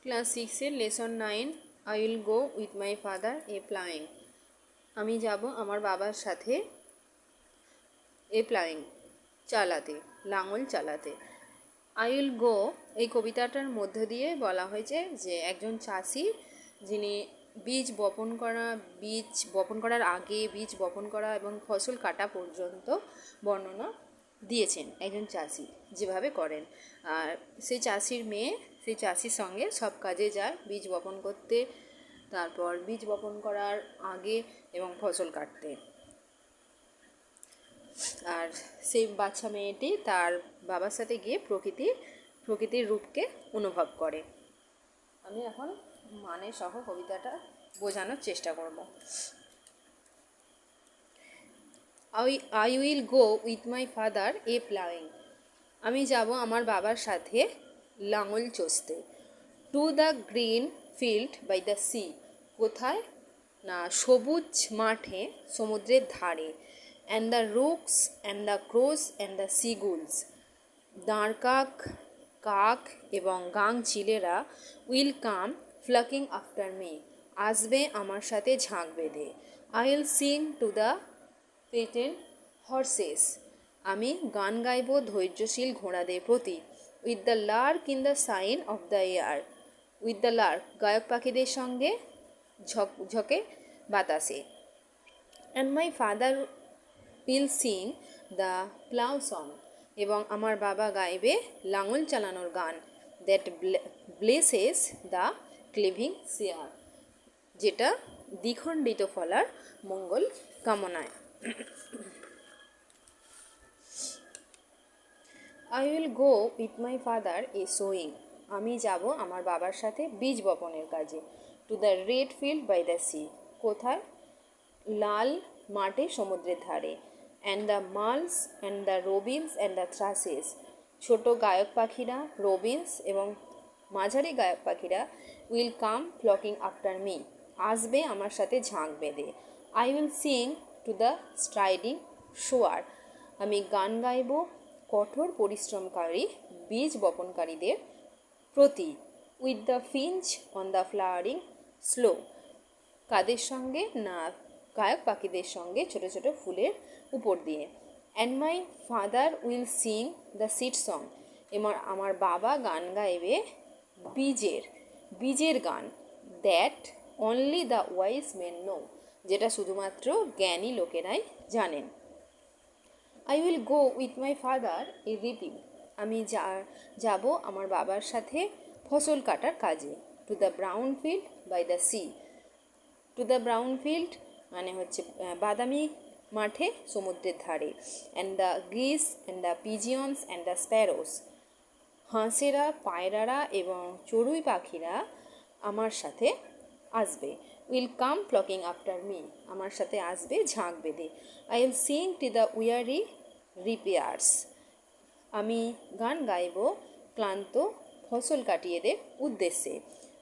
Class 6-এর lesson 9 I will go with my father a ploughing. আমি যাব আমার বাবার সাথে এ প্লাইং চালাতে, লাঙল চালাতে। আই উইল গো এই কবিতাটার মধ্য দিয়ে বলা হয়েছে যে একজন চাষি যিনি বীজ বপন করার আগে, বীজ বপন করা এবং ফসল কাটা পর্যন্ত বর্ণনা দিয়েছেন একজন চাষি যেভাবে করেন। আর সেই চাষির মেয়ে সেই চাষির সঙ্গে সব কাজে যায়, বীজ বপন করতে, তারপর বীজ বপন করার আগে এবং ফসল কাটতে। আর সেই বাচ্চা মেয়েটি তার বাবার সাথে গিয়ে প্রকৃতির রূপকে অনুভব করে। আমি এখন মানে সহ কবিতাটা বোঝানোর চেষ্টা করব। I will go with my father a ploughing. আমি যাব আমার বাবার সাথে লাঙল চষতে। To the green field by the sea. কোথায়? না, সবুজ মাঠে সমুদ্রের ধারে। And the rooks and the crows and the seagulls. দাঁড়কাক, কাক এবং গাংচিলেরা will come flocking after me. আসবে আমার সাথে ঝাঁক বেঁধে। I will sing to the patient horses. আমি গান গাইব ধৈর্যশীল ঘোড়াদের প্রতি। With the Lark in the shine of the air. With the lark গায়ক পাখিদের সঙ্গে ঝকঝকে বাতাসে। And my father will sing the plough song. এবং আমার বাবা গাইবে লাঙল চালানোর গান। That blesses the cleaving share. যেটা দ্বিখণ্ডিত ফলার মঙ্গল কামনায়। I will go with my father a sowing. আমি যাব আমার বাবার সাথে বীজ বপনের কাজে। To the red field by the sea. কোথায়? লাল মাঠে সমুদ্রের ধারে। And the mulch and the robins and the thrushes. ছোটো গায়ক পাখিরা, রবিনস এবং মাঝারি গায়ক পাখিরা will come flocking after me. আসবে আমার সাথে ঝাঁক বেঁধে। I will sing to the striding sower. আমি গান গাইব কঠোর পরিশ্রমকারী বীজ বপনকারীদের প্রতি। With the finch on the flowering sloe. কাদের সঙ্গে? না, গায়ক পাখিদের সঙ্গে ছোট ছোট ফুলের উপর দিয়ে। And my father will sing the seed song. এবং আমার বাবা গান গাইবে বীজের গান। That only the wise men know. যেটা শুধুমাত্র জ্ঞানী লোকেরাই জানেন। I will go with my father a reaping. আমি যাব আমার বাবার সাথে ফসল কাটার কাজে। To the brown field by the sea. To the brown field মানে হচ্ছে বাদামি মাঠে সমুদ্রের ধারে। অ্যান্ড দ্য গ্রিস and the pigeons and the sparrows. হাঁসেরা, পায়রারা এবং চড়ুই পাখিরা আমার সাথে আসবে। Will come flocking after me. আমার সাথে আসবে ঝাঁক বেঁধে। I will sing to the weary reapers. আমি গান গাইব ক্লান্ত ফসল কাটিয়েদের উদ্দেশ্যে।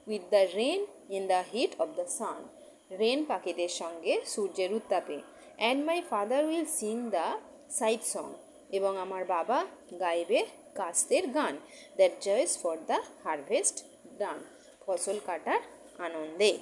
With the wren in the heat of the sun. Wren পাখিদের সঙ্গে সূর্যের উত্তাপে। And my father will sing the scythe song. এবং আমার বাবা গাইবে কাস্তের গান। That joys for the harvest done. ফসল কাটার আনন্দে।